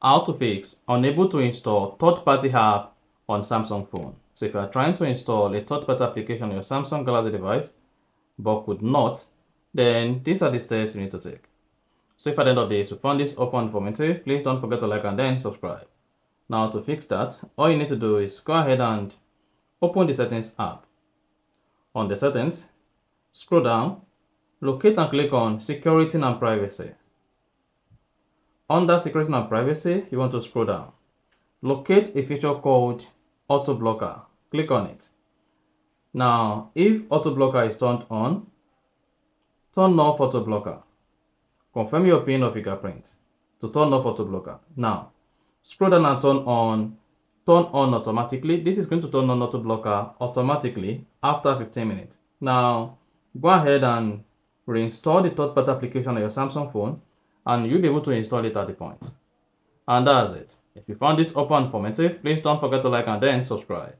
How to fix unable to install third-party app on Samsung phone. So if you are trying to install a third-party application on your Samsung Galaxy device but could not, then these are the steps you need to take. So if at the end of this you found this open informative, please don't forget to like and then subscribe. Now to fix that, all you need to do is go ahead and open the settings app. On the settings, scroll down, locate and click on security and privacy. Under security and privacy, you want to scroll down. Locate a feature called auto blocker. Click on it. Now, if auto blocker is turned on, turn off auto blocker. Confirm your PIN or fingerprint to turn off auto blocker. Now, scroll down and turn on automatically. This is going to turn on auto blocker automatically after 15 minutes. Now, go ahead and reinstall the third-party application on your Samsung phone and you'll be able to install it at the point. And that's it. If you found this open informative, please don't forget to like and then subscribe.